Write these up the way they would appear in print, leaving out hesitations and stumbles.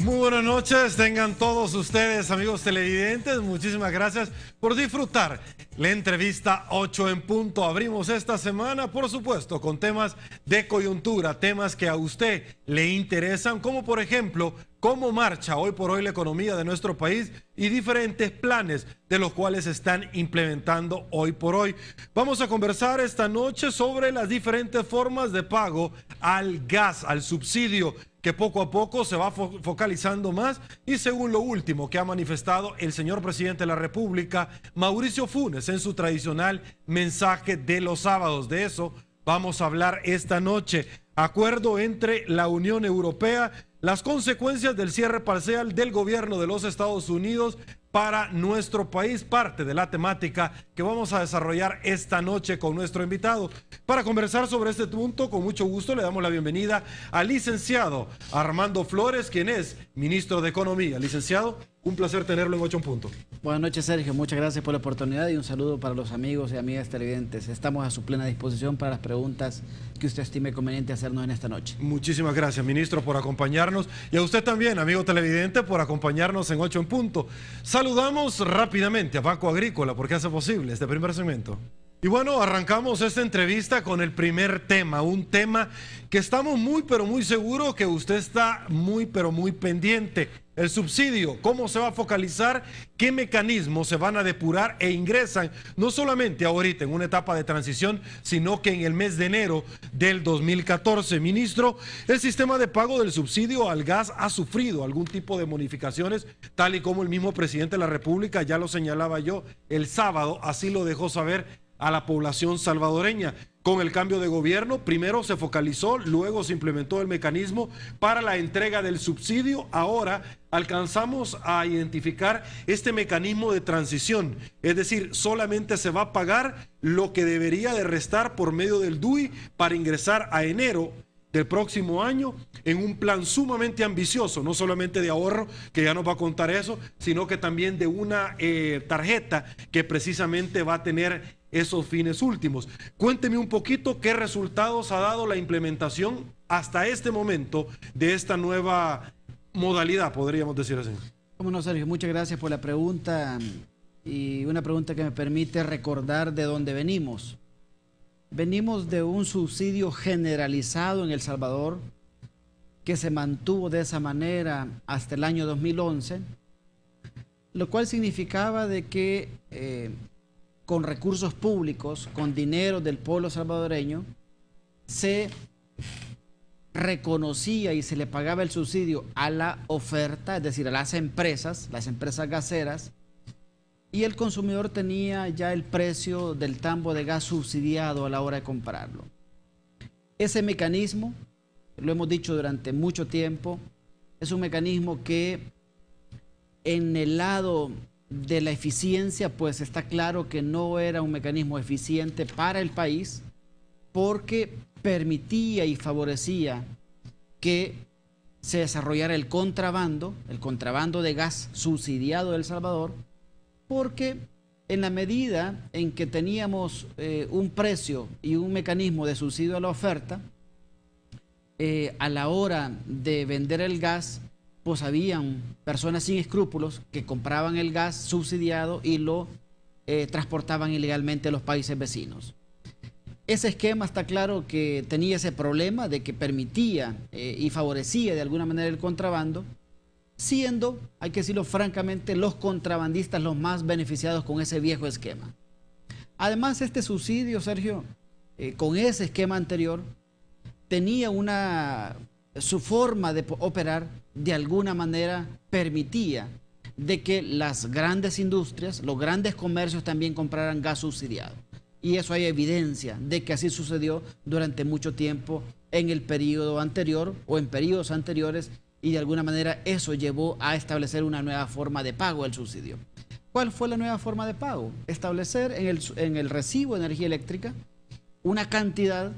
Muy buenas noches, tengan todos ustedes, amigos televidentes. Muchísimas gracias por disfrutar la entrevista 8 en punto. Abrimos esta semana, por supuesto, con temas de coyuntura, temas que a usted le interesan, como por ejemplo, cómo marcha hoy por hoy la economía de nuestro país y diferentes planes de los cuales se están implementando hoy por hoy. Vamos a conversar esta noche sobre las diferentes formas de pago al gas, al subsidio, que poco a poco se va focalizando más, y según lo último que ha manifestado el señor presidente de la República, Mauricio Funes, en su tradicional mensaje de los sábados. De eso vamos a hablar esta noche. Acuerdo entre la Unión Europea, las consecuencias del cierre parcial del gobierno de los Estados Unidos para nuestro país, parte de la temática que vamos a desarrollar esta noche con nuestro invitado. Para conversar sobre este punto, con mucho gusto le damos la bienvenida al licenciado Armando Flores, quien es ministro de Economía. Licenciado, un placer tenerlo en 8 en punto. Buenas noches, Sergio. Muchas gracias por la oportunidad y un saludo para los amigos y amigas televidentes. Estamos a su plena disposición para las preguntas que usted estime conveniente hacernos en esta noche. Muchísimas gracias, ministro, por acompañarnos, y a usted también, amigo televidente, por acompañarnos en 8 en punto. Saludamos rápidamente a Banco Agrícola porque hace posible este primer segmento. Y bueno, arrancamos esta entrevista con el primer tema, un tema que estamos muy pero muy seguros que usted está muy pero muy pendiente. El subsidio, cómo se va a focalizar, qué mecanismos se van a depurar e ingresan, no solamente ahorita en una etapa de transición, sino que en el mes de enero del 2014. Ministro, el sistema de pago del subsidio al gas ha sufrido algún tipo de modificaciones, tal y como el mismo presidente de la República, ya lo señalaba yo el sábado, así lo dejó saber a la población salvadoreña. Con el cambio de gobierno, primero se focalizó, luego se implementó el mecanismo para la entrega del subsidio. Ahora alcanzamos a identificar este mecanismo de transición, es decir, solamente se va a pagar lo que debería de restar por medio del DUI para ingresar a enero del próximo año en un plan sumamente ambicioso, no solamente de ahorro, que ya nos va a contar eso, sino que también de una tarjeta que precisamente va a tener esos fines últimos. Cuénteme un poquito qué resultados ha dado la implementación hasta este momento de esta nueva modalidad, podríamos decir así. Cómo no, Sergio, muchas gracias por la pregunta, y una pregunta que me permite recordar de dónde venimos. Venimos de un subsidio generalizado en El Salvador que se mantuvo de esa manera hasta el año 2011, lo cual significaba de que con recursos públicos, con dinero del pueblo salvadoreño, se reconocía y se le pagaba el subsidio a la oferta, es decir, a las empresas gaseras, y el consumidor tenía ya el precio del tambo de gas subsidiado a la hora de comprarlo. Ese mecanismo, lo hemos dicho durante mucho tiempo, es un mecanismo que en el lado de la eficiencia, pues está claro que no era un mecanismo eficiente para el país, porque permitía y favorecía que se desarrollara el contrabando de gas subsidiado de El Salvador, porque en la medida en que teníamos un precio y un mecanismo de subsidio a la oferta, a la hora de vender el gas, pues habían personas sin escrúpulos que compraban el gas subsidiado y lo transportaban ilegalmente a los países vecinos. Ese esquema está claro que tenía ese problema de que permitía y favorecía de alguna manera el contrabando, siendo, hay que decirlo francamente, los contrabandistas los más beneficiados con ese viejo esquema. Además, este subsidio, Sergio, con ese esquema anterior, tenía su forma de operar, de alguna manera permitía de que las grandes industrias, los grandes comercios también compraran gas subsidiado. Y eso hay evidencia de que así sucedió durante mucho tiempo en el periodo anterior o en periodos anteriores, y de alguna manera eso llevó a establecer una nueva forma de pago del subsidio. ¿Cuál fue la nueva forma de pago? Establecer en el recibo de energía eléctrica una cantidad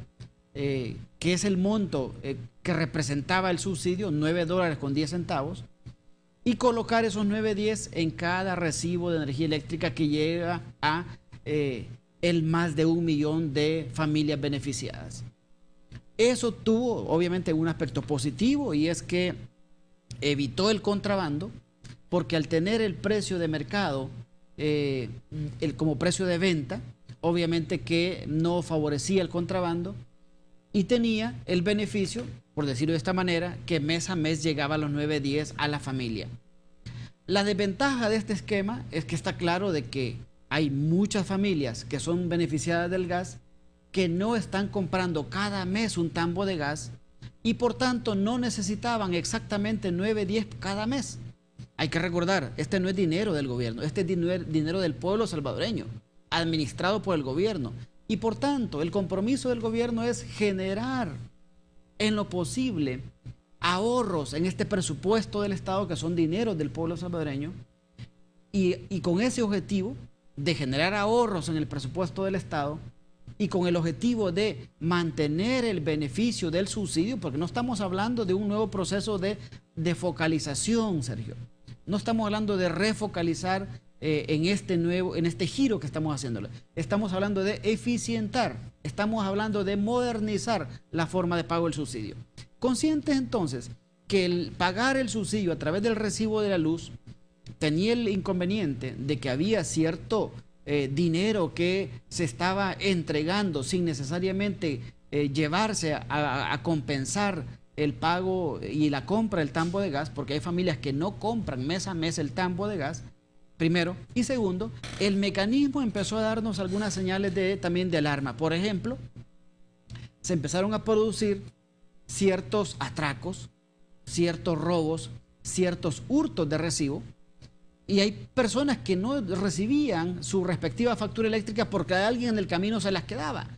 que es el monto que representaba el subsidio, $9.10, y colocar esos 9.10 en cada recibo de energía eléctrica que llega a el más de 1 millón de familias beneficiadas. Eso tuvo obviamente un aspecto positivo, y es que evitó el contrabando, porque al tener el precio de mercado como precio de venta, obviamente que no favorecía el contrabando y tenía el beneficio, por decirlo de esta manera, que mes a mes llegaba a los 9.10 a la familia. La desventaja de este esquema es que está claro de que hay muchas familias que son beneficiadas del gas que no están comprando cada mes un tambo de gas y por tanto no necesitaban exactamente 9.10 cada mes. Hay que recordar, este no es dinero del gobierno, este es dinero del pueblo salvadoreño, administrado por el gobierno. Y por tanto, el compromiso del gobierno es generar en lo posible ahorros en este presupuesto del Estado, que son dineros del pueblo salvadoreño, y con ese objetivo de generar ahorros en el presupuesto del Estado y con el objetivo de mantener el beneficio del subsidio, porque no estamos hablando de un nuevo proceso de focalización, Sergio. No estamos hablando de refocalizar en este giro que estamos haciéndole. Estamos hablando de eficientar, estamos hablando de modernizar la forma de pago del subsidio. Conscientes entonces que el pagar el subsidio a través del recibo de la luz tenía el inconveniente de que había cierto dinero que se estaba entregando sin necesariamente llevarse a compensar el pago y la compra del tambo de gas, porque hay familias que no compran mes a mes el tambo de gas, primero. Y segundo, el mecanismo empezó a darnos algunas señales también de alarma. Por ejemplo, se empezaron a producir ciertos atracos, ciertos robos, ciertos hurtos de recibo, y hay personas que no recibían su respectiva factura eléctrica porque alguien en el camino se las quedaba,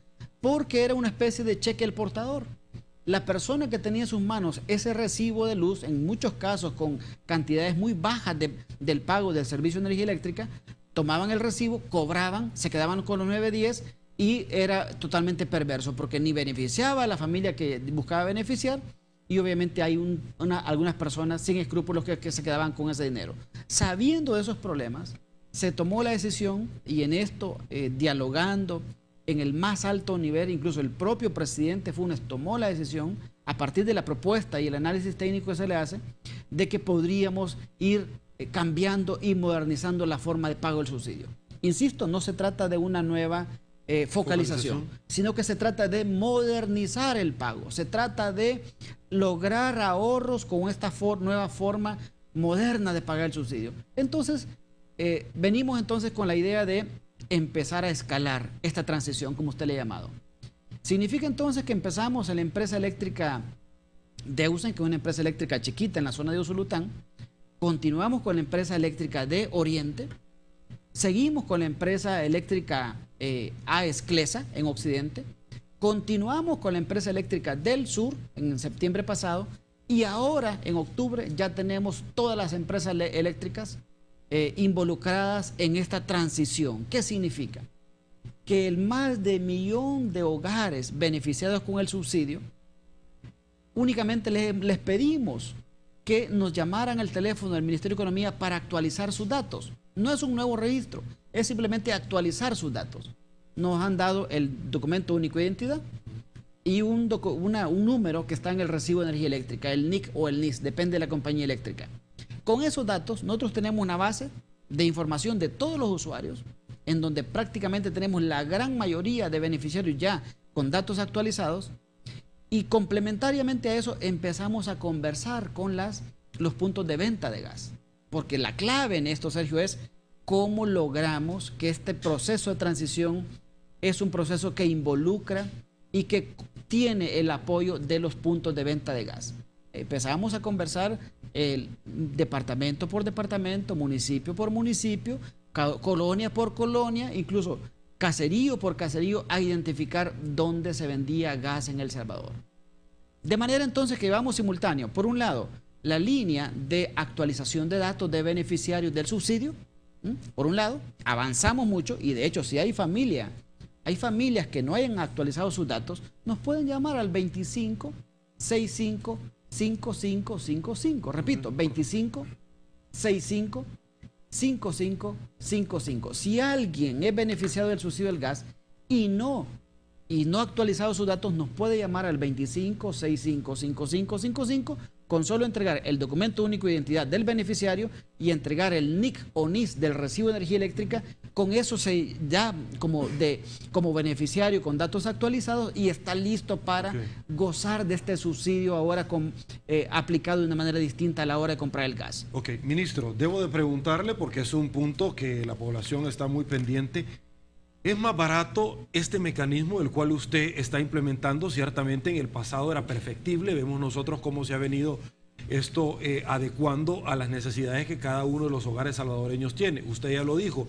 porque era una especie de cheque al portador. La persona que tenía en sus manos ese recibo de luz, en muchos casos con cantidades muy bajas del pago del servicio de energía eléctrica, tomaban el recibo, cobraban, se quedaban con los 9.10 y era totalmente perverso porque ni beneficiaba a la familia que buscaba beneficiar y obviamente hay algunas personas sin escrúpulos que se quedaban con ese dinero. Sabiendo de esos problemas, se tomó la decisión y en esto, dialogando en el más alto nivel, incluso el propio presidente Funes tomó la decisión, a partir de la propuesta y el análisis técnico que se le hace, de que podríamos ir cambiando y modernizando la forma de pago del subsidio. Insisto, no se trata de una nueva focalización, sino que se trata de modernizar el pago, se trata de lograr ahorros con esta nueva forma moderna de pagar el subsidio. Entonces, venimos entonces con la idea de empezar a escalar esta transición, como usted le ha llamado. Significa entonces que empezamos en la empresa eléctrica Deusen, que es una empresa eléctrica chiquita en la zona de Usulután, continuamos con la empresa eléctrica de Oriente, seguimos con la empresa eléctrica AES Clesa en Occidente, continuamos con la empresa eléctrica del Sur en septiembre pasado y ahora en octubre ya tenemos todas las empresas eléctricas involucradas en esta transición. ¿Qué significa? Que el más de 1 millón de hogares beneficiados con el subsidio, únicamente les pedimos que nos llamaran al teléfono del Ministerio de Economía para actualizar sus datos. No es un nuevo registro, es simplemente actualizar sus datos. Nos han dado el documento único de identidad y un número que está en el recibo de energía eléctrica, el NIC o el NIS, depende de la compañía eléctrica. Con esos datos, nosotros tenemos una base de información de todos los usuarios, en donde prácticamente tenemos la gran mayoría de beneficiarios ya con datos actualizados, y complementariamente a eso empezamos a conversar con los puntos de venta de gas. Porque la clave en esto, Sergio, es cómo logramos que este proceso de transición es un proceso que involucra y que tiene el apoyo de los puntos de venta de gas. Empezamos a conversar departamento por departamento, municipio por municipio, colonia por colonia, incluso caserío por caserío, a identificar dónde se vendía gas en El Salvador. De manera entonces que vamos simultáneo, por un lado, la línea de actualización de datos de beneficiarios del subsidio, por un lado, avanzamos mucho y de hecho si hay familias que no hayan actualizado sus datos, nos pueden llamar al 25 65 5555. Repito, 25 65 5555. Si alguien es beneficiado del subsidio del gas y no ha actualizado sus datos, nos puede llamar al 25 65 5555 con solo entregar el documento único de identidad del beneficiario y entregar el NIC o NIS del recibo de energía eléctrica, con eso se ya como beneficiario con datos actualizados y está listo para gozar de este subsidio ahora aplicado de una manera distinta a la hora de comprar el gas. Ok, ministro, debo de preguntarle porque es un punto que la población está muy pendiente. ¿Es más barato este mecanismo el cual usted está implementando? Ciertamente en el pasado era perfectible, vemos nosotros cómo se ha venido esto adecuando a las necesidades que cada uno de los hogares salvadoreños tiene. Usted ya lo dijo,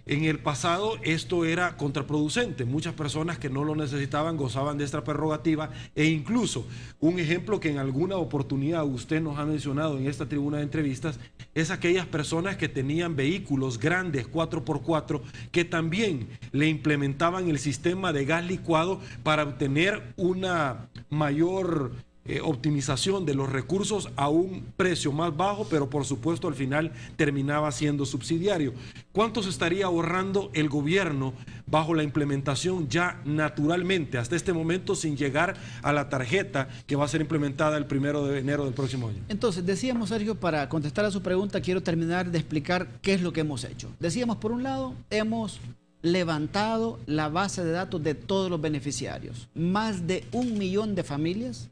en el pasado esto era contraproducente, muchas personas que no lo necesitaban gozaban de esta prerrogativa e incluso un ejemplo que en alguna oportunidad usted nos ha mencionado en esta tribuna de entrevistas es aquellas personas que tenían vehículos grandes 4x4 que también le implementaban el sistema de gas licuado para obtener una mayor optimización de los recursos a un precio más bajo, pero por supuesto al final terminaba siendo subsidiario. ¿Cuánto se estaría ahorrando el gobierno bajo la implementación ya naturalmente hasta este momento sin llegar a la tarjeta que va a ser implementada el 1 de enero del próximo año? Entonces decíamos, Sergio, para contestar a su pregunta quiero terminar de explicar qué es lo que hemos hecho. Decíamos, por un lado, hemos levantado la base de datos de todos los beneficiarios, más de 1 millón de familias.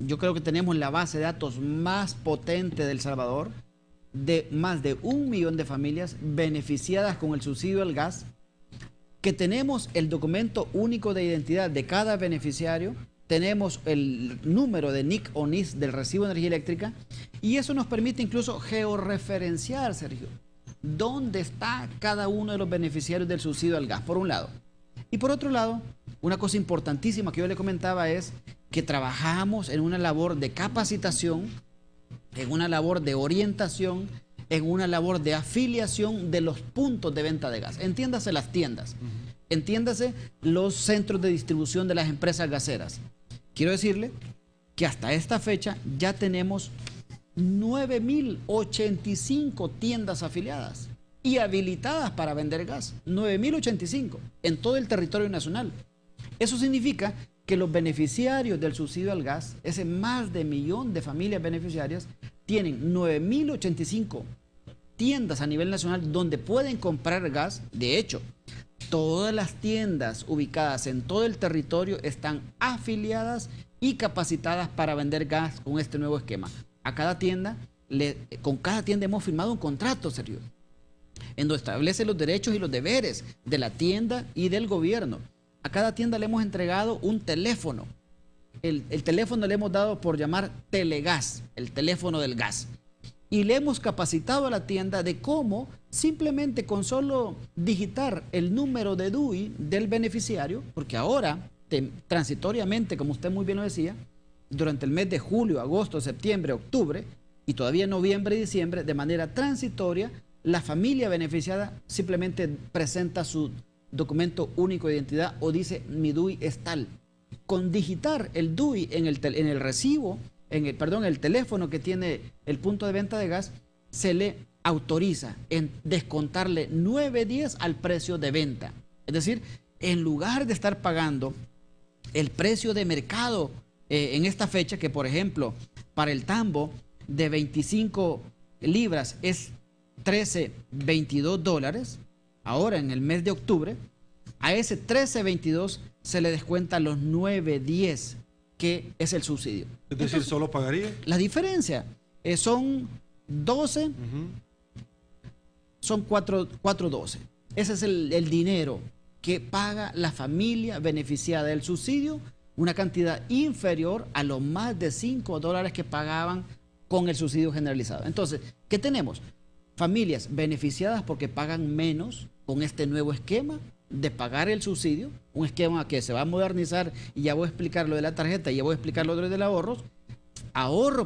Yo creo que tenemos la base de datos más potente de El Salvador, de más de 1 millón de familias beneficiadas con el subsidio al gas, que tenemos el documento único de identidad de cada beneficiario, tenemos el número de NIC o NIS del recibo de energía eléctrica, y eso nos permite incluso georreferenciar, Sergio, dónde está cada uno de los beneficiarios del subsidio al gas, por un lado. Y por otro lado, una cosa importantísima que yo le comentaba es que trabajamos en una labor de capacitación, en una labor de orientación, en una labor de afiliación de los puntos de venta de gas. Entiéndase las tiendas, entiéndase los centros de distribución de las empresas gaseras. Quiero decirle que hasta esta fecha ya tenemos 9.085 tiendas afiliadas y habilitadas para vender gas. 9.085 en todo el territorio nacional. Eso significa que los beneficiarios del subsidio al gas, ese más de 1 millón de familias beneficiarias, tienen 9.085 tiendas a nivel nacional donde pueden comprar gas. De hecho, todas las tiendas ubicadas en todo el territorio están afiliadas y capacitadas para vender gas con este nuevo esquema. A cada tienda, con cada tienda hemos firmado un contrato, Sergio, en donde establece los derechos y los deberes de la tienda y del gobierno. A cada tienda le hemos entregado un teléfono. El teléfono le hemos dado por llamar Telegas, el teléfono del gas. Y le hemos capacitado a la tienda de cómo simplemente con solo digitar el número de DUI del beneficiario, porque ahora, transitoriamente, como usted muy bien lo decía, durante el mes de julio, agosto, septiembre, octubre y todavía noviembre y diciembre, de manera transitoria, la familia beneficiada simplemente presenta su documento único de identidad o dice mi DUI es tal. Con digitar el DUI en el recibo, el teléfono que tiene el punto de venta de gas, se le autoriza en descontarle 9.10 al precio de venta. Es decir, en lugar de estar pagando el precio de mercado en esta fecha, que por ejemplo para el tambo de 25 libras es $13.22, ahora en el mes de octubre, a ese 13.22 se le descuenta los 9.10, que es el subsidio. Es decir, entonces, ¿solo pagaría? La diferencia son 12, son 4.12. Ese es el dinero que paga la familia beneficiada del subsidio, una cantidad inferior a los más de $5 que pagaban con el subsidio generalizado. Entonces, ¿qué tenemos? Familias beneficiadas porque pagan menos con este nuevo esquema de pagar el subsidio, un esquema que se va a modernizar y ya voy a explicar lo de la tarjeta y ya voy a explicar lo del ahorro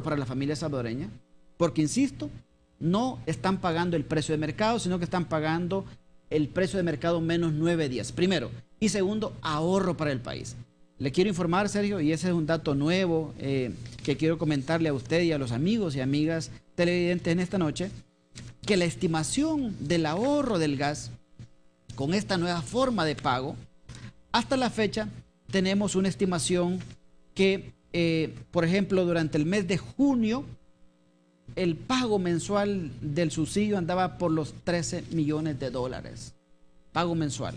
para la familia salvadoreña, porque insisto, no están pagando el precio de mercado, sino que están pagando el precio de mercado menos 9.10, primero, y segundo, ahorro para el país. Le quiero informar, Sergio, y ese es un dato nuevo que quiero comentarle a usted y a los amigos y amigas televidentes en esta noche, que la estimación del ahorro del gas con esta nueva forma de pago, hasta la fecha tenemos una estimación que por ejemplo, durante el mes de junio, el pago mensual del subsidio andaba por los 13 millones de dólares. Pago mensual.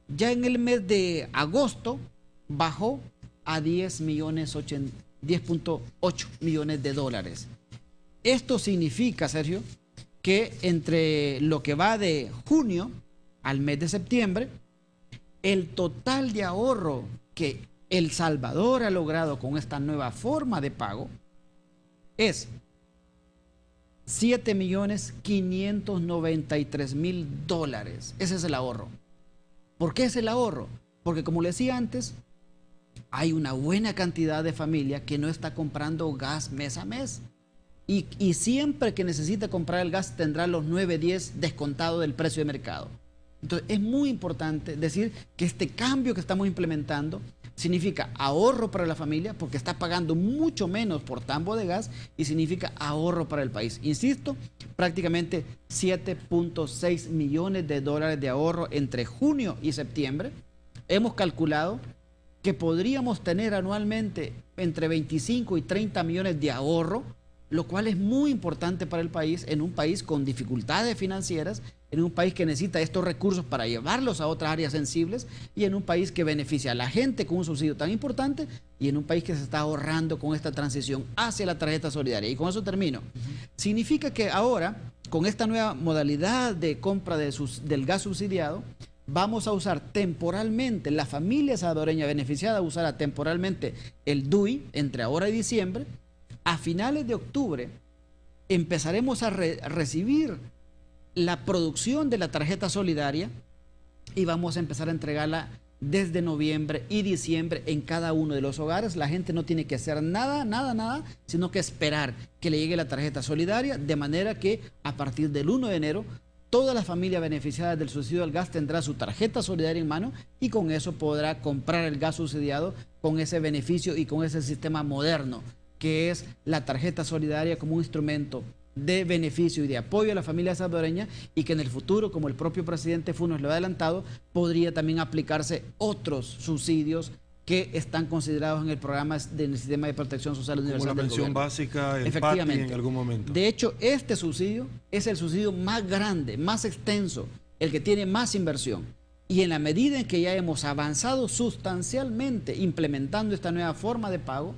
Ya en el mes de agosto bajó a 10.8 millones de dólares. Esto significa, Sergio, que entre lo que va de junio al mes de septiembre, el total de ahorro que El Salvador ha logrado con esta nueva forma de pago es 7.593.000 dólares. Ese es el ahorro. ¿Por qué es el ahorro? Porque, como le decía antes, hay una buena cantidad de familias que no está comprando gas mes a mes. Y siempre que necesite comprar el gas tendrá los 9-10 descontado del precio de mercado. Entonces es muy importante decir que este cambio que estamos implementando significa ahorro para la familia porque está pagando mucho menos por tambo de gas y significa ahorro para el país. Insisto, prácticamente 7.6 millones de dólares de ahorro entre junio y septiembre. Hemos calculado que podríamos tener anualmente entre 25 y 30 millones de ahorro, lo cual es muy importante para el país, en un país con dificultades financieras, en un país que necesita estos recursos para llevarlos a otras áreas sensibles y en un país que beneficia a la gente con un subsidio tan importante y en un país que se está ahorrando con esta transición hacia la tarjeta solidaria. Y con eso termino. Significa que ahora, con esta nueva modalidad de compra del gas subsidiado, vamos a usar temporalmente, la familia salvadoreña beneficiada usará temporalmente el DUI entre ahora y diciembre. A finales de octubre empezaremos a recibir la producción de la tarjeta solidaria y vamos a empezar a entregarla desde noviembre y diciembre en cada uno de los hogares. La gente no tiene que hacer nada, sino que esperar que le llegue la tarjeta solidaria, de manera que a partir del 1 de enero toda la familia beneficiada del subsidio al gas tendrá su tarjeta solidaria en mano y con eso podrá comprar el gas subsidiado con ese beneficio y con ese sistema moderno que es la tarjeta solidaria como un instrumento de beneficio y de apoyo a la familia salvadoreña y que en el futuro, como el propio presidente Funes lo ha adelantado, podría también aplicarse otros subsidios que están considerados en el programa del sistema de protección social universal como la pensión básica, el PATI en algún momento. De hecho, este subsidio es el subsidio más grande, más extenso, el que tiene más inversión. Y en la medida en que ya hemos avanzado sustancialmente implementando esta nueva forma de pago,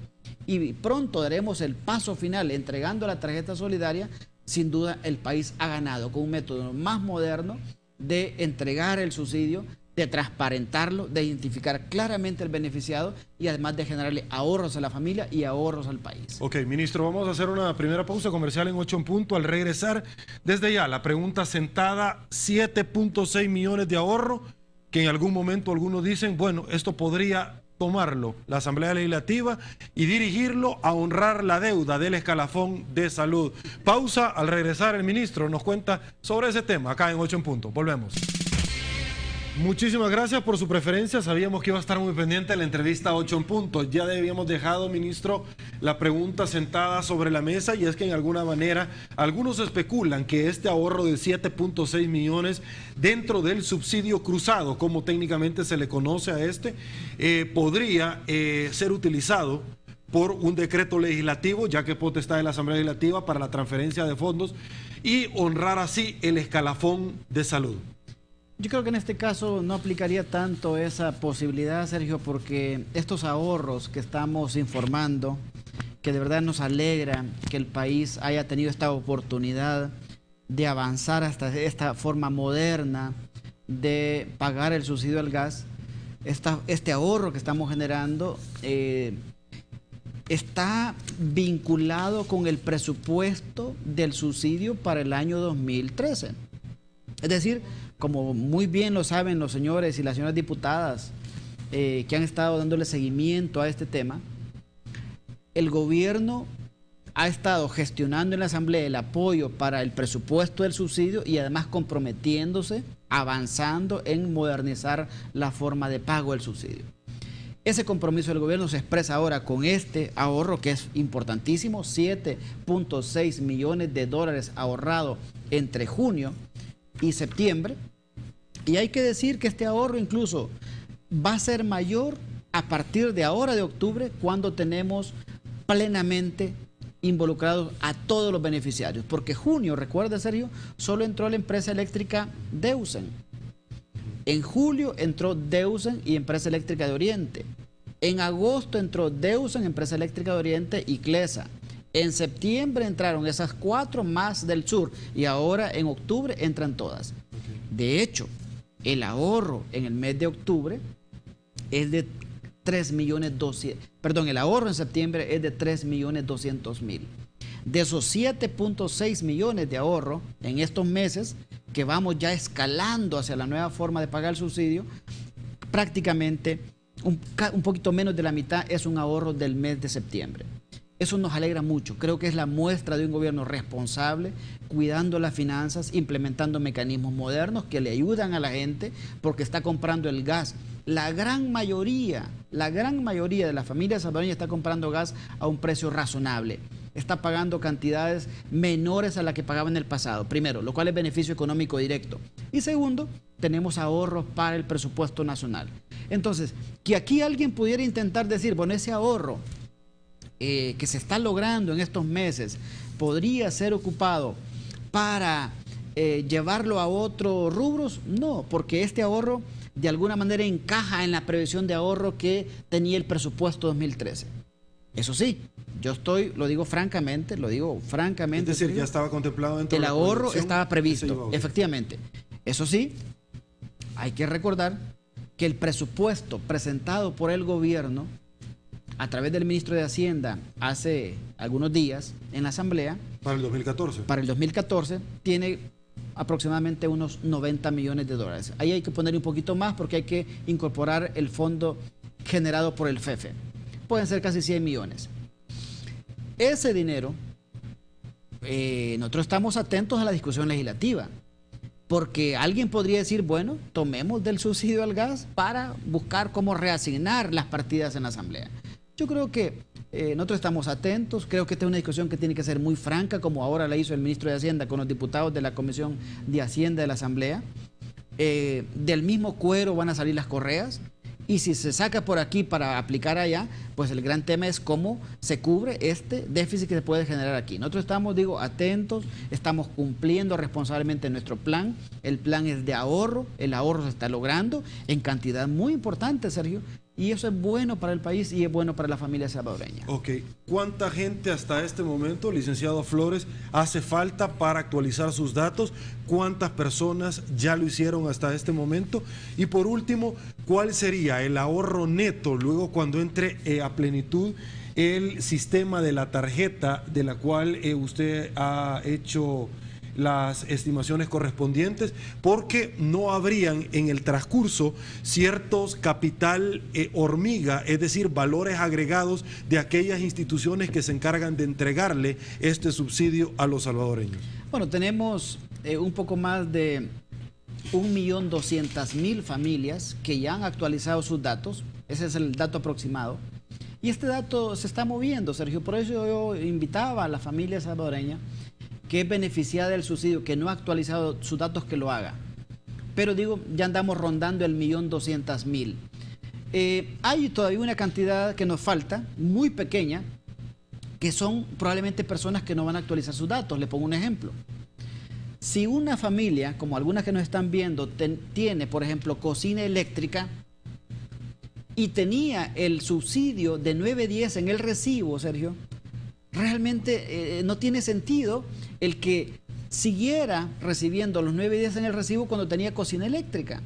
y pronto daremos el paso final entregando la tarjeta solidaria, sin duda el país ha ganado con un método más moderno de entregar el subsidio, de transparentarlo, de identificar claramente el beneficiado y además de generarle ahorros a la familia y ahorros al país. Ok, ministro, vamos a hacer una primera pausa comercial en 8 en punto. Al regresar, desde ya, la pregunta sentada, 7.6 millones de ahorro, que en algún momento algunos dicen, bueno, esto podría tomarlo la Asamblea Legislativa y dirigirlo a honrar la deuda del escalafón de salud. Pausa, al regresar el ministro nos cuenta sobre ese tema acá en 8 en punto. Volvemos. Muchísimas gracias por su preferencia. Sabíamos que iba a estar muy pendiente de la entrevista 8 en punto. Ya habíamos dejado, ministro, la pregunta sentada sobre la mesa y es que en alguna manera algunos especulan que este ahorro de 7.6 millones dentro del subsidio cruzado, como técnicamente se le conoce a este, podría ser utilizado por un decreto legislativo, ya que potestad de la Asamblea Legislativa para la transferencia de fondos y honrar así el escalafón de salud. Yo creo que en este caso no aplicaría tanto esa posibilidad, Sergio, porque estos ahorros que estamos informando, que de verdad nos alegra que el país haya tenido esta oportunidad de avanzar hasta esta forma moderna de pagar el subsidio al gas, este ahorro que estamos generando está vinculado con el presupuesto del subsidio para el año 2013. Es decir, como muy bien lo saben los señores y las señoras diputadas que han estado dándole seguimiento a este tema, el gobierno ha estado gestionando en la Asamblea el apoyo para el presupuesto del subsidio y además comprometiéndose, avanzando en modernizar la forma de pago del subsidio. Ese compromiso del gobierno se expresa ahora con este ahorro que es importantísimo, 7.6 millones de dólares ahorrado entre junio y septiembre, y hay que decir que este ahorro incluso va a ser mayor a partir de ahora de octubre cuando tenemos plenamente involucrados a todos los beneficiarios. Porque junio, recuerda Sergio, solo entró la empresa eléctrica Deusen. En julio entró Deusen y Empresa Eléctrica de Oriente. En agosto entró Deusen, Empresa Eléctrica de Oriente y CLESA. En septiembre entraron esas 4 más del sur y ahora en octubre entran todas. De hecho, el ahorro en el mes de octubre es de 3.200.000, perdón, el ahorro en septiembre es de 3.200.000. De esos 7.6 millones de ahorro en estos meses, que vamos ya escalando hacia la nueva forma de pagar el subsidio, prácticamente un poquito menos de la mitad es un ahorro del mes de septiembre. Eso nos alegra mucho. Creo que es la muestra de un gobierno responsable, cuidando las finanzas, implementando mecanismos modernos que le ayudan a la gente porque está comprando el gas. La gran mayoría de las familias salvadoreñas está comprando gas a un precio razonable. Está pagando cantidades menores a las que pagaba en el pasado. Primero, lo cual es beneficio económico directo. Y segundo, tenemos ahorros para el presupuesto nacional. Entonces, que aquí alguien pudiera intentar decir, bueno, ese ahorro que se está logrando en estos meses podría ser ocupado para llevarlo a otros rubros. No, porque este ahorro de alguna manera encaja en la previsión de ahorro que tenía el presupuesto 2013. Eso sí, lo digo francamente. Es decir, ya estaba contemplado dentro el de la ahorro estaba previsto, efectivamente. Eso sí, hay que recordar que el presupuesto presentado por el gobierno a través del ministro de Hacienda hace algunos días en la Asamblea. Para el 2014. Para el 2014 tiene aproximadamente unos 90 millones de dólares. Ahí hay que poner un poquito más porque hay que incorporar el fondo generado por el FEFE. Pueden ser casi 100 millones. Ese dinero, nosotros estamos atentos a la discusión legislativa. Porque alguien podría decir, bueno, tomemos del subsidio al gas para buscar cómo reasignar las partidas en la Asamblea. Yo creo que nosotros estamos atentos, creo que esta es una discusión que tiene que ser muy franca, como ahora la hizo el ministro de Hacienda con los diputados de la Comisión de Hacienda de la Asamblea. Del mismo cuero van a salir las correas, y si se saca por aquí para aplicar allá, pues el gran tema es cómo se cubre este déficit que se puede generar aquí. Nosotros estamos, atentos, estamos cumpliendo responsablemente nuestro plan. El plan es de ahorro, el ahorro se está logrando en cantidad muy importante, Sergio, y eso es bueno para el país y es bueno para la familia salvadoreña. Ok, ¿cuánta gente hasta este momento, licenciado Flores, hace falta para actualizar sus datos? ¿Cuántas personas ya lo hicieron hasta este momento? Y por último, ¿cuál sería el ahorro neto luego cuando entre a plenitud el sistema de la tarjeta de la cual usted ha hecho las estimaciones correspondientes? Porque no habrían en el transcurso ciertos capital hormiga, es decir, valores agregados de aquellas instituciones que se encargan de entregarle este subsidio a los salvadoreños. Bueno, tenemos un poco más de 1.200.000 familias que ya han actualizado sus datos. Ese es el dato aproximado. Y este dato se está moviendo, Sergio. Por eso yo invitaba a la familia salvadoreña que es beneficiada del subsidio, que no ha actualizado sus datos, que lo haga. Pero ya andamos rondando el 1.200.000. Hay todavía una cantidad que nos falta, muy pequeña, que son probablemente personas que no van a actualizar sus datos. Le pongo un ejemplo. Si una familia, como algunas que nos están viendo, tiene, por ejemplo, cocina eléctrica y tenía el subsidio de 9.10 en el recibo, Sergio, realmente no tiene sentido el que siguiera recibiendo los 9.10 en el recibo cuando tenía cocina eléctrica.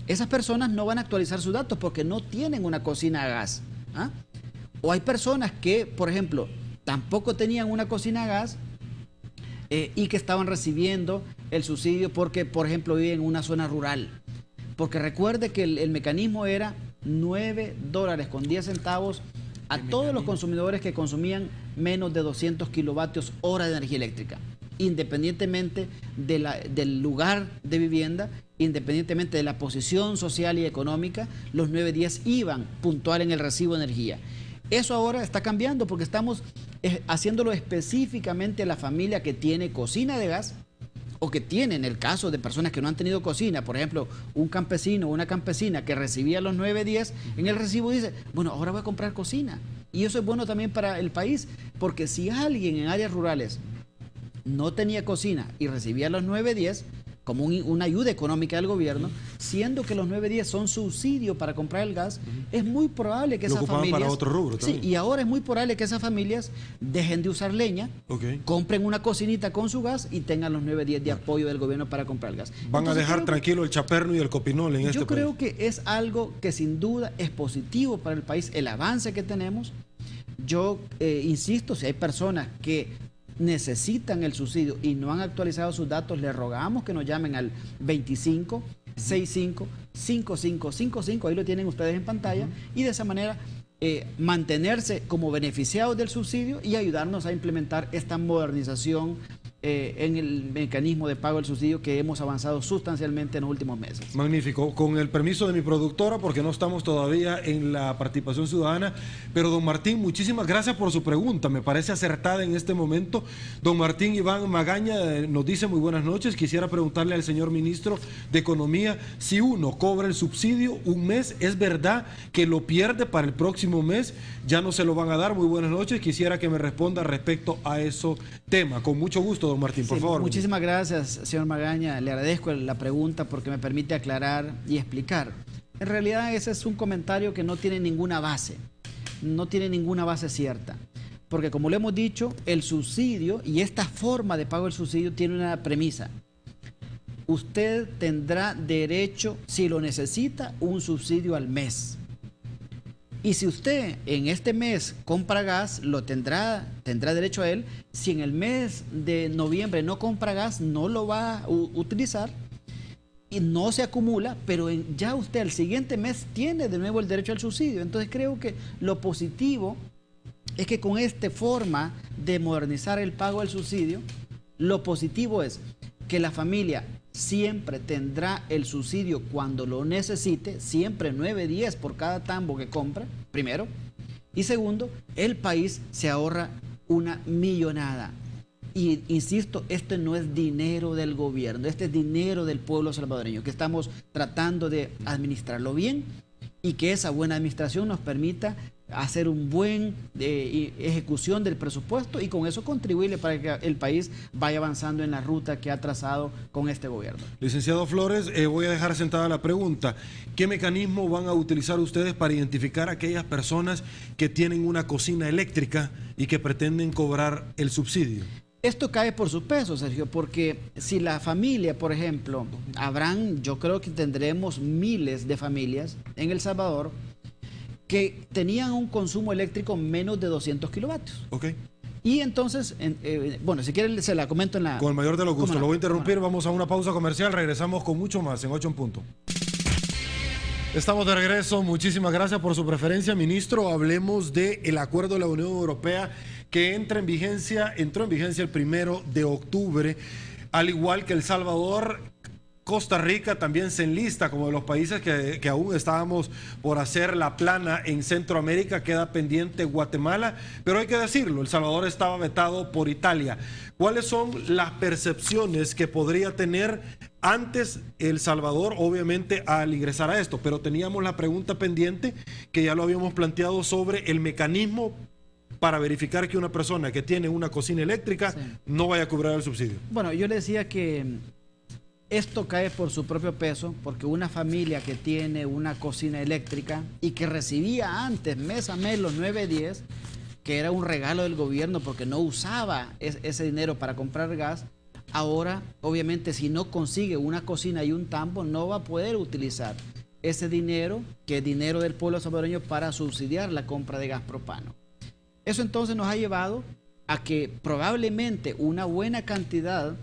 Esas personas no van a actualizar sus datos porque no tienen una cocina a gas. O hay personas que, por ejemplo, tampoco tenían una cocina a gas y que estaban recibiendo el subsidio porque, por ejemplo, viven en una zona rural. Porque recuerde que el mecanismo era $9.10 a todos los consumidores que consumían menos de 200 kilovatios hora de energía eléctrica, independientemente del lugar de vivienda, independientemente de la posición social y económica, los 9.10 iban puntual en el recibo de energía. Eso ahora está cambiando porque estamos haciéndolo específicamente a la familia que tiene cocina de gas o que tienen el caso de personas que no han tenido cocina, por ejemplo, un campesino o una campesina que recibía los 9.10, en el recibo dice, bueno, ahora voy a comprar cocina. Y eso es bueno también para el país, porque si alguien en áreas rurales no tenía cocina y recibía los 9.10, como una ayuda económica del gobierno, siendo que los 9.10 son subsidios para comprar el gas, es muy probable que esas familias... para otro rubro también. Sí, y ahora es muy probable que esas familias dejen de usar leña, compren una cocinita con su gas y tengan los 9.10 de apoyo del gobierno para comprar el gas. Van a dejar tranquilo el Chaperno y el Copinol en este país. Yo creo que es algo que sin duda es positivo para el país, el avance que tenemos. Yo insisto, si hay personas que necesitan el subsidio y no han actualizado sus datos, les rogamos que nos llamen al 25 65 55 55, ahí lo tienen ustedes en pantalla, y de esa manera mantenerse como beneficiados del subsidio y ayudarnos a implementar esta modernización en el mecanismo de pago del subsidio que hemos avanzado sustancialmente en los últimos meses. Magnífico. Con el permiso de mi productora, porque no estamos todavía en la participación ciudadana, pero don Martín, muchísimas gracias por su pregunta, me parece acertada en este momento. Don Martín Iván Magaña nos dice muy buenas noches, quisiera preguntarle al señor ministro de Economía, si uno cobra el subsidio un mes, ¿es verdad que lo pierde para el próximo mes? Ya no se lo van a dar. Muy buenas noches, quisiera que me responda respecto a eso tema. Con mucho gusto, don Martín, por favor. Muchísimas gracias, señor Magaña. Le agradezco la pregunta porque me permite aclarar y explicar. En realidad ese es un comentario que no tiene ninguna base, no tiene ninguna base cierta. Porque como lo hemos dicho, el subsidio y esta forma de pago del subsidio tiene una premisa. Usted tendrá derecho, si lo necesita, un subsidio al mes. Y si usted en este mes compra gas, lo tendrá derecho a él. Si en el mes de noviembre no compra gas, no lo va a utilizar y no se acumula, pero ya usted el siguiente mes tiene de nuevo el derecho al subsidio. Entonces creo que lo positivo es que con esta forma de modernizar el pago del subsidio, lo positivo es que la familia siempre tendrá el subsidio cuando lo necesite, siempre 9.10 por cada tambo que compra, primero. Y segundo, el país se ahorra una millonada. Y insisto, este no es dinero del gobierno, este es dinero del pueblo salvadoreño, que estamos tratando de administrarlo bien y que esa buena administración nos permita hacer un buen ejecución del presupuesto y con eso contribuirle para que el país vaya avanzando en la ruta que ha trazado con este gobierno. Licenciado Flores, voy a dejar sentada la pregunta. ¿Qué mecanismo van a utilizar ustedes para identificar a aquellas personas que tienen una cocina eléctrica y que pretenden cobrar el subsidio? Esto cae por su peso, Sergio, porque si la familia, por ejemplo, yo creo que tendremos miles de familias en El Salvador que tenían un consumo eléctrico menos de 200 kilovatios. Ok. Y entonces, bueno, si quieren se la comento en la... Con el mayor de los gustos. Lo voy a interrumpir, vamos a una pausa comercial, regresamos con mucho más en 8 en punto. Estamos de regreso, muchísimas gracias por su preferencia, ministro. Hablemos del acuerdo de la Unión Europea que entró en vigencia el 1 de octubre, al igual que El Salvador. Costa Rica también se enlista como de los países que aún estábamos por hacer la plana en Centroamérica. Queda pendiente Guatemala, pero hay que decirlo, El Salvador estaba vetado por Italia. ¿Cuáles son las percepciones que podría tener antes El Salvador, obviamente, al ingresar a esto? Pero teníamos la pregunta pendiente, que ya lo habíamos planteado, sobre el mecanismo para verificar que una persona que tiene una cocina eléctrica no vaya a cobrar el subsidio. Bueno, yo le decía que esto cae por su propio peso, porque una familia que tiene una cocina eléctrica y que recibía antes, mes a mes, los 9.10, que era un regalo del gobierno porque no usaba ese dinero para comprar gas, ahora, obviamente, si no consigue una cocina y un tambo, no va a poder utilizar ese dinero, que es dinero del pueblo salvadoreño, para subsidiar la compra de gas propano. Eso entonces nos ha llevado a que probablemente una buena cantidad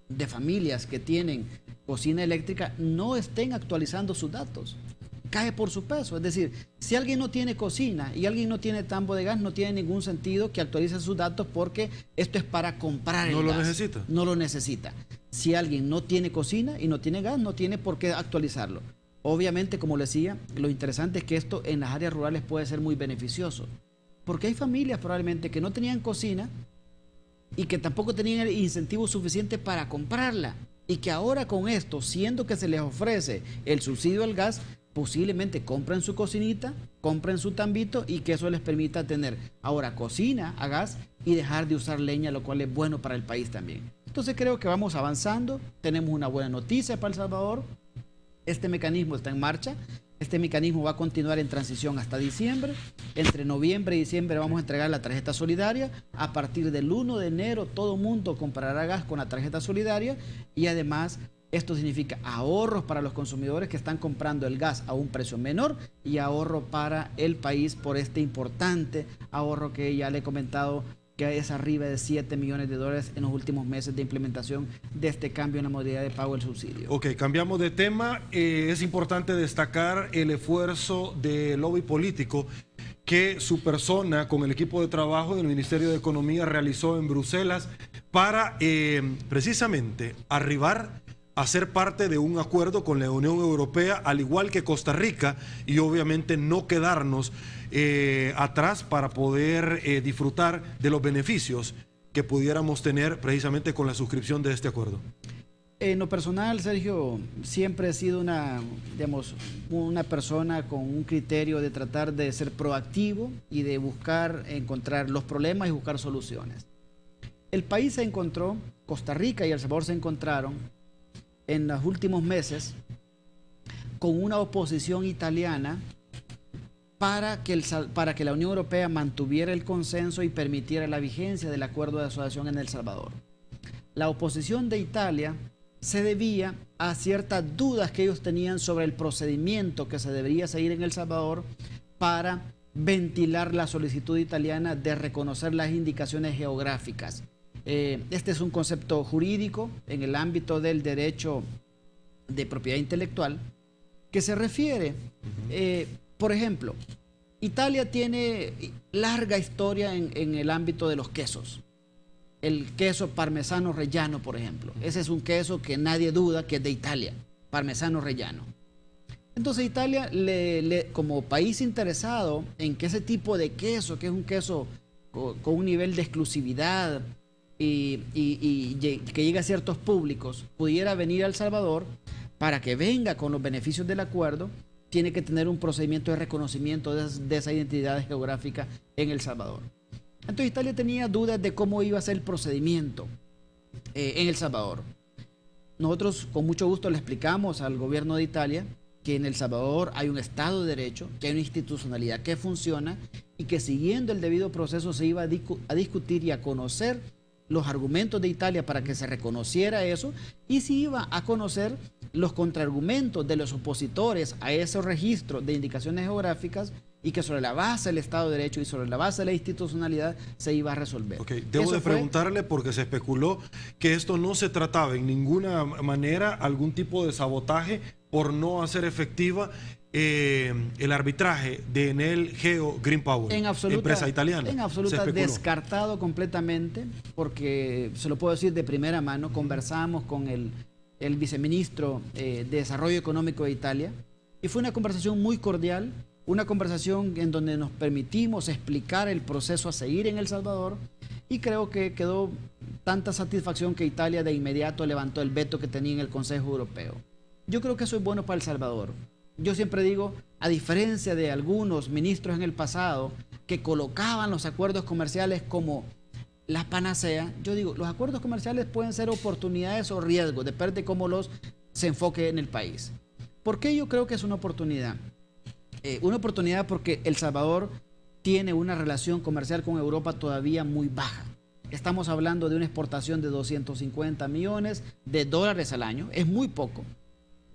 de familias que tienen cocina eléctrica no estén actualizando sus datos. Cae por su peso. Es decir, si alguien no tiene cocina y alguien no tiene tambo de gas, no tiene ningún sentido que actualice sus datos, porque esto es para comprar el gas. No lo necesita. No lo necesita. Si alguien no tiene cocina y no tiene gas, no tiene por qué actualizarlo. Obviamente, como le decía, lo interesante es que esto en las áreas rurales puede ser muy beneficioso, porque hay familias probablemente que no tenían cocina y que tampoco tenían el incentivo suficiente para comprarla. Y que ahora con esto, siendo que se les ofrece el subsidio al gas, posiblemente compren su cocinita, compren su tambito y que eso les permita tener ahora cocina a gas y dejar de usar leña, lo cual es bueno para el país también. Entonces creo que vamos avanzando, tenemos una buena noticia para El Salvador, este mecanismo está en marcha, este mecanismo va a continuar en transición hasta diciembre, entre noviembre y diciembre vamos a entregar la tarjeta solidaria, a partir del 1 de enero todo mundo comprará gas con la tarjeta solidaria y además esto significa ahorros para los consumidores que están comprando el gas a un precio menor y ahorro para el país por este importante ahorro que ya le he comentado que es arriba de $7 millones en los últimos meses de implementación de este cambio en la modalidad de pago del subsidio. Ok, cambiamos de tema. Es importante destacar el esfuerzo de lobby político que su persona con el equipo de trabajo del Ministerio de Economía realizó en Bruselas para precisamente arribar a ser parte de un acuerdo con la Unión Europea, al igual que Costa Rica, y obviamente no quedarnos atrás para poder disfrutar de los beneficios que pudiéramos tener precisamente con la suscripción de este acuerdo. En lo personal, Sergio, siempre he sido una persona con un criterio de tratar de ser proactivo y de buscar encontrar los problemas y buscar soluciones. El país se encontró, Costa Rica y El Salvador se encontraron en los últimos meses con una oposición italiana para que la Unión Europea mantuviera el consenso y permitiera la vigencia del acuerdo de asociación en El Salvador. La oposición de Italia se debía a ciertas dudas que ellos tenían sobre el procedimiento que se debería seguir en El Salvador para ventilar la solicitud italiana de reconocer las indicaciones geográficas. Este es un concepto jurídico en el ámbito del derecho de propiedad intelectual que se refiere, por ejemplo, Italia tiene larga historia en el ámbito de los quesos. El queso parmesano reggiano, por ejemplo. Ese es un queso que nadie duda que es de Italia, parmesano reggiano. Entonces Italia, como país interesado en que ese tipo de queso, que es un queso con un nivel de exclusividad y que llegue a ciertos públicos, pudiera venir a El Salvador para que venga con los beneficios del acuerdo, tiene que tener un procedimiento de reconocimiento de esa identidad geográfica en El Salvador. Entonces Italia tenía dudas de cómo iba a ser el procedimiento en El Salvador. Nosotros con mucho gusto le explicamos al gobierno de Italia que en El Salvador hay un Estado de Derecho, que hay una institucionalidad que funciona y que siguiendo el debido proceso se iba a discutir y a conocer los argumentos de Italia para que se reconociera eso y se iba a conocer los contraargumentos de los opositores a esos registros de indicaciones geográficas y que sobre la base del Estado de Derecho y sobre la base de la institucionalidad se iba a resolver. Okay. Debo de preguntarle porque se especuló que esto no se trataba en ninguna manera algún tipo de sabotaje por no hacer efectiva el arbitraje de Enel Geo Green Power, empresa italiana. En absoluta, descartado completamente, porque se lo puedo decir de primera mano, conversamos con el viceministro de Desarrollo Económico de Italia y fue una conversación muy cordial, una conversación en donde nos permitimos explicar el proceso a seguir en El Salvador y creo que quedó tanta satisfacción que Italia de inmediato levantó el veto que tenía en el Consejo Europeo. Yo creo que eso es bueno para El Salvador. Yo siempre digo, a diferencia de algunos ministros en el pasado que colocaban los acuerdos comerciales como la panacea, yo digo, los acuerdos comerciales pueden ser oportunidades o riesgos, depende de cómo se enfoque en el país. ¿Por qué yo creo que es una oportunidad? Una oportunidad porque El Salvador tiene una relación comercial con Europa todavía muy baja. Estamos hablando de una exportación de 250 millones de dólares al año, es muy poco.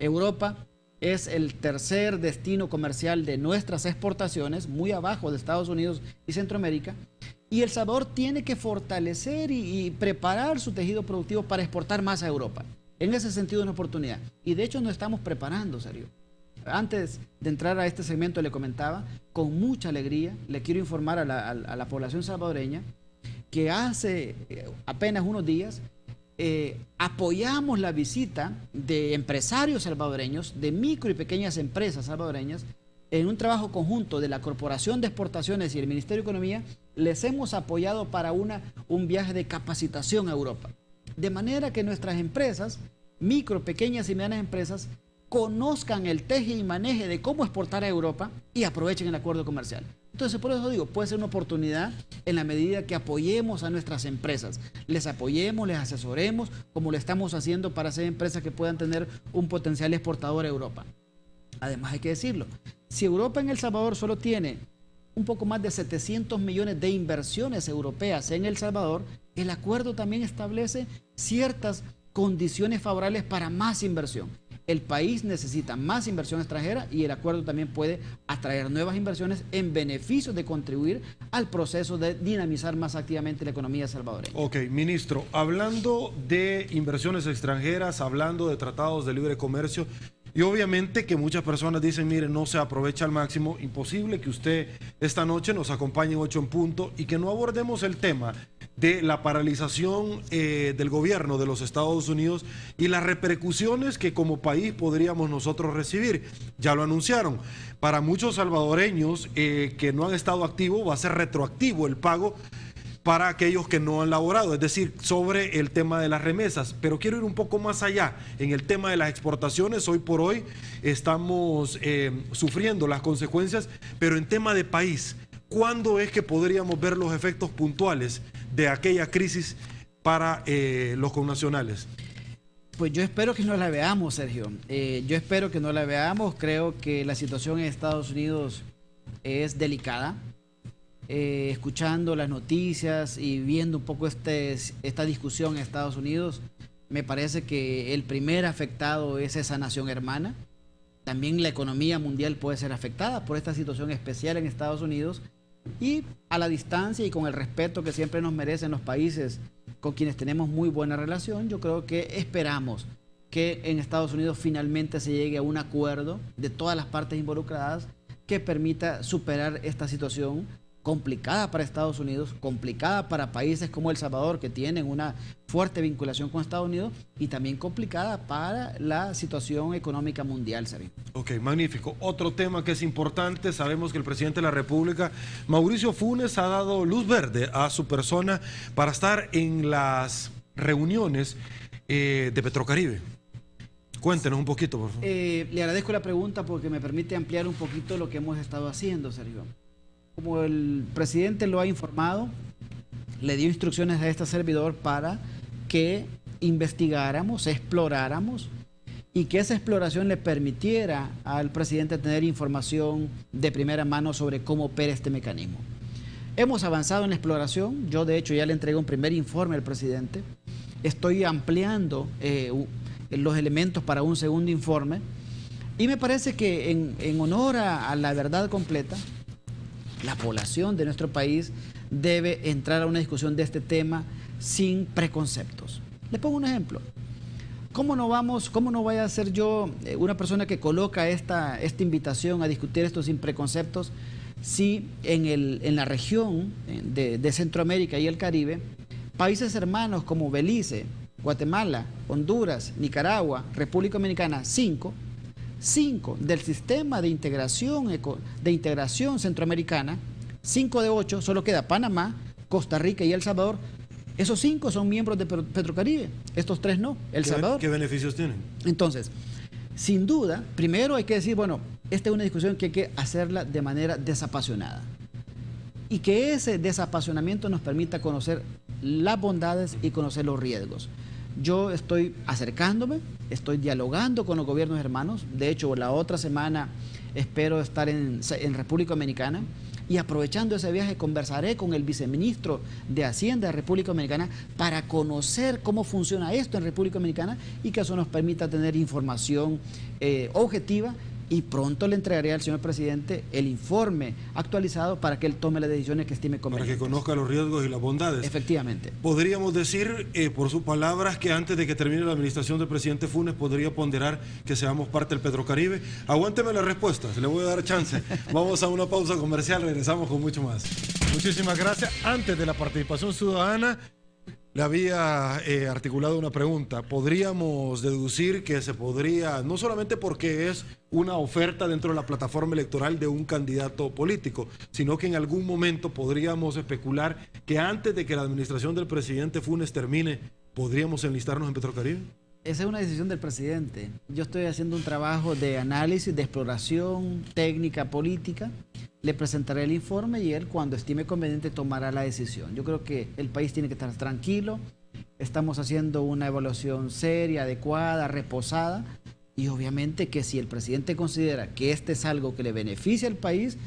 Europa es el tercer destino comercial de nuestras exportaciones, muy abajo de Estados Unidos y Centroamérica, y El Salvador tiene que fortalecer y preparar su tejido productivo para exportar más a Europa. En ese sentido es una oportunidad, y de hecho nos estamos preparando, Sergio. Antes de entrar a este segmento le comentaba, con mucha alegría le quiero informar a la población salvadoreña que hace apenas unos días apoyamos la visita de empresarios salvadoreños, de micro y pequeñas empresas salvadoreñas, en un trabajo conjunto de la Corporación de Exportaciones y el Ministerio de Economía, les hemos apoyado para un viaje de capacitación a Europa. De manera que nuestras empresas, micro, pequeñas y medianas empresas, conozcan el teje y maneje de cómo exportar a Europa y aprovechen el acuerdo comercial. Entonces, por eso digo, puede ser una oportunidad en la medida que apoyemos a nuestras empresas. Les apoyemos, les asesoremos, como lo estamos haciendo para hacer empresas que puedan tener un potencial exportador a Europa. Además, hay que decirlo, si Europa en El Salvador solo tiene un poco más de 700 millones de inversiones europeas en El Salvador, el acuerdo también establece ciertas condiciones favorables para más inversión. El país necesita más inversión extranjera y el acuerdo también puede atraer nuevas inversiones en beneficio de contribuir al proceso de dinamizar más activamente la economía salvadoreña. Ok, ministro, hablando de inversiones extranjeras, hablando de tratados de libre comercio, y obviamente que muchas personas dicen, mire, no se aprovecha al máximo, imposible que usted esta noche nos acompañe en 8 en punto y que no abordemos el tema de la paralización del gobierno de los Estados Unidos y las repercusiones que como país podríamos nosotros recibir. Ya lo anunciaron, para muchos salvadoreños que no han estado activos va a ser retroactivo el pago para aquellos que no han laborado, es decir, sobre el tema de las remesas. Pero quiero ir un poco más allá en el tema de las exportaciones. Hoy por hoy estamos sufriendo las consecuencias, pero en tema de país, ¿cuándo es que podríamos ver los efectos puntuales de aquella crisis para los connacionales? Pues yo espero que no la veamos, Sergio. Yo espero que no la veamos. Creo que la situación en Estados Unidos es delicada. Escuchando las noticias y viendo un poco esta discusión en Estados Unidos, me parece que el primer afectado es esa nación hermana. También la economía mundial puede ser afectada por esta situación especial en Estados Unidos, y a la distancia y con el respeto que siempre nos merecen los países con quienes tenemos muy buena relación, yo creo que esperamos que en Estados Unidos finalmente se llegue a un acuerdo de todas las partes involucradas que permita superar esta situación complicada para Estados Unidos, complicada para países como El Salvador, que tienen una fuerte vinculación con Estados Unidos, y también complicada para la situación económica mundial, Sergio. Ok, magnífico. Otro tema que es importante, sabemos que el presidente de la República, Mauricio Funes, ha dado luz verde a su persona para estar en las reuniones de Petrocaribe. Cuéntenos un poquito, por favor. Le agradezco la pregunta porque me permite ampliar un poquito lo que hemos estado haciendo, Sergio. Como el presidente lo ha informado, le dio instrucciones a este servidor para que investigáramos, exploráramos, y que esa exploración le permitiera al presidente tener información de primera mano sobre cómo opera este mecanismo. Hemos avanzado en la exploración. Yo, de hecho, ya le entregué un primer informe al presidente. Estoy ampliando los elementos para un segundo informe, y me parece que en honor a la verdad completa, la población de nuestro país debe entrar a una discusión de este tema sin preconceptos. Le pongo un ejemplo. ¿Cómo no vaya a ser yo una persona que coloca esta invitación a discutir esto sin preconceptos, si en la región de Centroamérica y el Caribe, países hermanos como Belice, Guatemala, Honduras, Nicaragua, República Dominicana, 5 del sistema de integración centroamericana, 5 de 8, solo queda Panamá, Costa Rica y El Salvador. Esos 5 son miembros de Petrocaribe, estos 3 no, El Salvador. ¿Qué beneficios tienen? Entonces, sin duda, primero hay que decir, bueno, esta es una discusión que hay que hacerla de manera desapasionada, y que ese desapasionamiento nos permita conocer las bondades y conocer los riesgos. Yo estoy acercándome, estoy dialogando con los gobiernos hermanos. De hecho, la otra semana espero estar en República Dominicana, y aprovechando ese viaje conversaré con el viceministro de Hacienda de República Dominicana para conocer cómo funciona esto en República Dominicana, y que eso nos permita tener información objetiva, y pronto le entregaré al señor presidente el informe actualizado para que él tome las decisiones que estime convenientes. Para que conozca los riesgos y las bondades. Efectivamente. Podríamos decir, por sus palabras, que antes de que termine la administración del presidente Funes podría ponderar que seamos parte del Petrocaribe. Aguánteme la respuesta, se le voy a dar chance. Vamos a una pausa comercial, regresamos con mucho más. Muchísimas gracias. Antes de la participación ciudadana, le había articulado una pregunta. ¿Podríamos deducir que se podría, no solamente porque es una oferta dentro de la plataforma electoral de un candidato político, sino que en algún momento podríamos especular que antes de que la administración del presidente Funes termine, podríamos enlistarnos en Petrocaribe? Esa es una decisión del presidente. Yo estoy haciendo un trabajo de análisis, de exploración técnica, política. Le presentaré el informe y él, cuando estime conveniente, tomará la decisión. Yo creo que el país tiene que estar tranquilo. Estamos haciendo una evaluación seria, adecuada, reposada. Y obviamente que si el presidente considera que este es algo que le beneficia al país,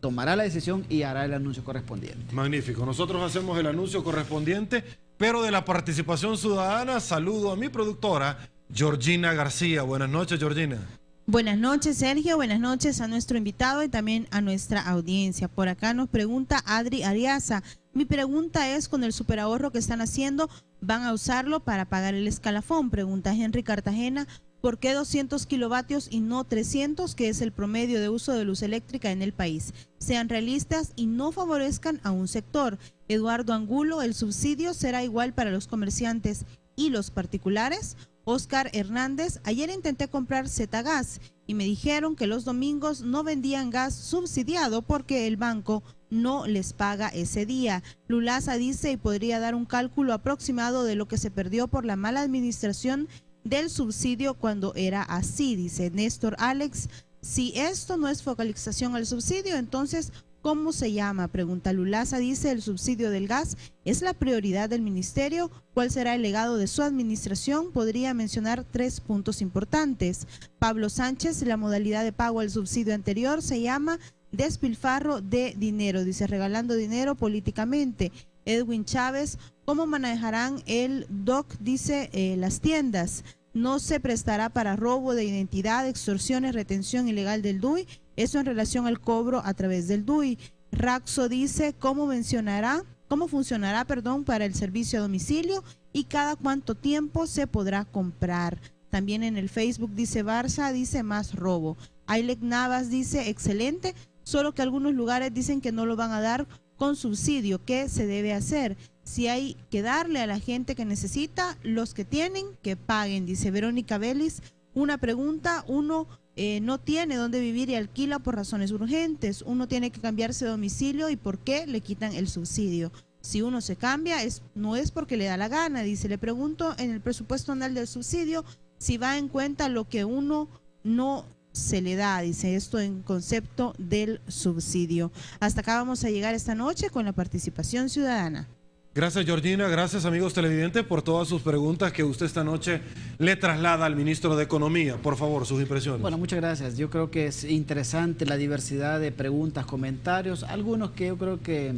tomará la decisión y hará el anuncio correspondiente. Magnífico. Nosotros hacemos el anuncio correspondiente, pero de la participación ciudadana, saludo a mi productora, Georgina García. Buenas noches, Georgina. Buenas noches, Sergio. Buenas noches a nuestro invitado y también a nuestra audiencia. Por acá nos pregunta Adri Ariaza. Mi pregunta es, con el superahorro que están haciendo, ¿van a usarlo para pagar el escalafón? Pregunta Henry Cartagena. ¿Por qué 200 kilovatios y no 300, que es el promedio de uso de luz eléctrica en el país? Sean realistas y no favorezcan a un sector. Eduardo Angulo, ¿el subsidio será igual para los comerciantes y los particulares? Oscar Hernández, ayer intenté comprar Zetagas y me dijeron que los domingos no vendían gas subsidiado porque el banco no les paga ese día. Lulaza dice, y podría dar un cálculo aproximado de lo que se perdió por la mala administración del subsidio cuando era así, dice Néstor Alex. Si esto no es focalización al subsidio, entonces, ¿cómo se llama? Pregunta Lulaza, dice, el subsidio del gas es la prioridad del ministerio. ¿Cuál será el legado de su administración? Podría mencionar 3 puntos importantes. Pablo Sánchez, la modalidad de pago al subsidio anterior se llama despilfarro de dinero, dice, regalando dinero políticamente. Edwin Chávez, ¿cómo manejarán el DOC? Dice, las tiendas. No se prestará para robo de identidad, extorsiones, retención ilegal del DUI. Eso en relación al cobro a través del DUI. Raxo dice, ¿cómo funcionará, para el servicio a domicilio y cada cuánto tiempo se podrá comprar? También en el Facebook dice Barça, dice más robo. Ailek Navas dice, excelente, solo que algunos lugares dicen que no lo van a dar con subsidio. ¿Qué se debe hacer? Si hay que darle a la gente que necesita, los que tienen, que paguen, dice Verónica Vélez. Una pregunta, uno no tiene dónde vivir y alquila por razones urgentes, uno tiene que cambiarse de domicilio y ¿por qué le quitan el subsidio? Si uno se cambia, no es porque le da la gana, dice. Le pregunto, en el presupuesto anual del subsidio, si va en cuenta lo que uno no se le da, dice, esto en concepto del subsidio. Hasta acá vamos a llegar esta noche con la participación ciudadana. Gracias, Georgina. Gracias, amigos televidentes, por todas sus preguntas que usted esta noche le traslada al ministro de Economía. Por favor, sus impresiones. Bueno, muchas gracias. Yo creo que es interesante la diversidad de preguntas, comentarios, algunos que yo creo que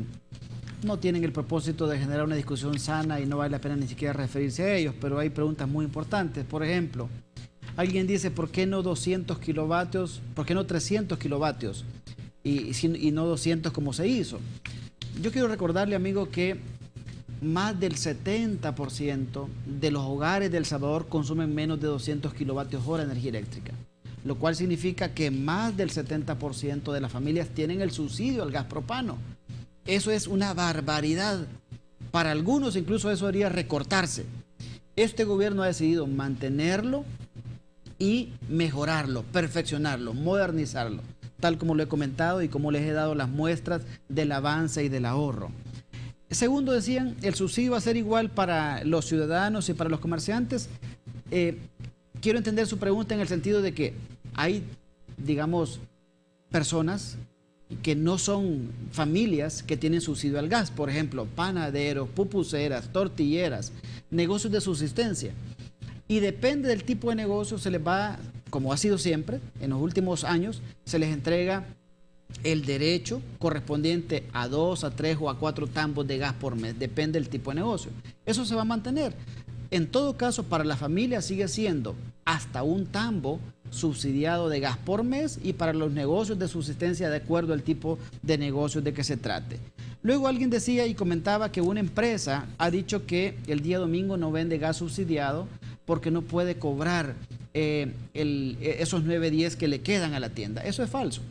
no tienen el propósito de generar una discusión sana y no vale la pena ni siquiera referirse a ellos, pero hay preguntas muy importantes. Por ejemplo, alguien dice, ¿por qué no 200 kilovatios? ¿Por qué no 300 kilovatios? Y no 200 como se hizo. Yo quiero recordarle, amigo, que más del 70% de los hogares de El Salvador consumen menos de 200 kilovatios hora de energía eléctrica, lo cual significa que más del 70% de las familias tienen el subsidio al gas propano. Eso es una barbaridad. Para algunos incluso eso debería recortarse. Este gobierno ha decidido mantenerlo y mejorarlo, perfeccionarlo, modernizarlo, tal como lo he comentado y como les he dado las muestras del avance y del ahorro. Segundo, decían, el subsidio va a ser igual para los ciudadanos y para los comerciantes. Quiero entender su pregunta en el sentido de que hay, digamos, personas que no son familias que tienen subsidio al gas, por ejemplo, panaderos, pupuseras, tortilleras, negocios de subsistencia. Y depende del tipo de negocio, se les va, como ha sido siempre, en los últimos años, se les entrega el derecho correspondiente a 2, a 3 o a 4 tambos de gas por mes, depende del tipo de negocio. Eso se va a mantener. En todo caso, para la familia sigue siendo hasta un tambo subsidiado de gas por mes y para los negocios de subsistencia de acuerdo al tipo de negocios de que se trate. Luego alguien decía y comentaba que una empresa ha dicho que el día domingo no vende gas subsidiado porque no puede cobrar esos 9.10 que le quedan a la tienda. Eso es falso.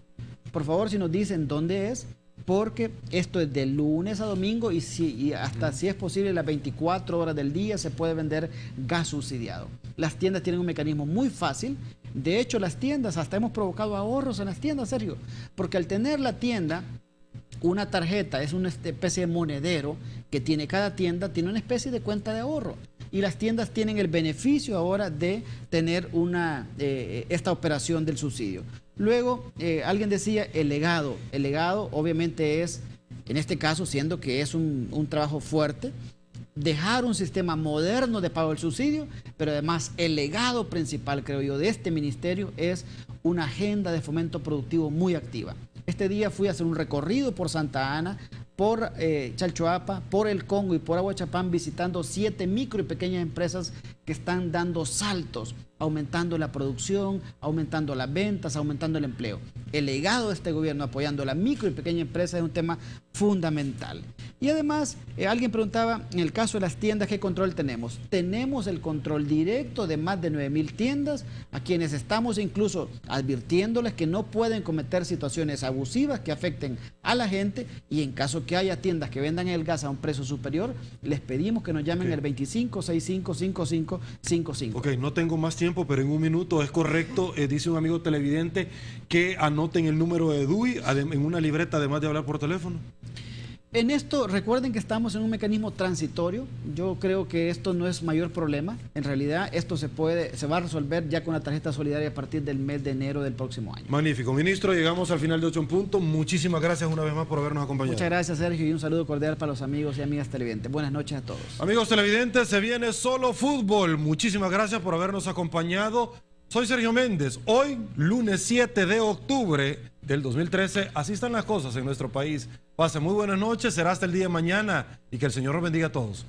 Por favor, si nos dicen dónde es, porque esto es de lunes a domingo y hasta si es posible las 24 horas del día se puede vender gas subsidiado. Las tiendas tienen un mecanismo muy fácil. De hecho, las tiendas, hasta hemos provocado ahorros en las tiendas, Sergio, porque al tener la tienda una tarjeta, es una especie de monedero que tiene cada tienda, tiene una especie de cuenta de ahorro. Y las tiendas tienen el beneficio ahora de tener esta operación del subsidio. Luego, alguien decía el legado. El legado obviamente es, en este caso, siendo que es un trabajo fuerte, dejar un sistema moderno de pago del subsidio, pero además el legado principal, creo yo, de este ministerio es una agenda de fomento productivo muy activa. Este día fui a hacer un recorrido por Santa Ana, por Chalchuapa, por el Congo y por Aguachapán, visitando 7 micro y pequeñas empresas que están dando saltos, aumentando la producción, aumentando las ventas, aumentando el empleo. El legado de este gobierno apoyando la micro y pequeña empresa es un tema fundamental. Y además, alguien preguntaba, en el caso de las tiendas, ¿qué control tenemos? Tenemos el control directo de más de 9,000 tiendas, a quienes estamos incluso advirtiéndoles que no pueden cometer situaciones abusivas que afecten a la gente, y en caso que haya tiendas que vendan el gas a un precio superior, les pedimos que nos llamen al 25655555. Ok, no tengo más tiempo, pero en un minuto es correcto, dice un amigo televidente, que anoten el número de DUI en una libreta, además de hablar por teléfono. En esto, recuerden que estamos en un mecanismo transitorio. Yo creo que esto no es mayor problema. En realidad, esto se va a resolver ya con la tarjeta solidaria a partir del mes de enero del próximo año. Magnífico. Ministro, llegamos al final de 8 en punto. Muchísimas gracias una vez más por habernos acompañado. Muchas gracias, Sergio, y un saludo cordial para los amigos y amigas televidentes. Buenas noches a todos. Amigos televidentes, se viene solo fútbol. Muchísimas gracias por habernos acompañado. Soy Sergio Méndez. Hoy, lunes 7 de octubre del 2013, así están las cosas en nuestro país. Pasen muy buenas noches, será hasta el día de mañana y que el Señor los bendiga a todos.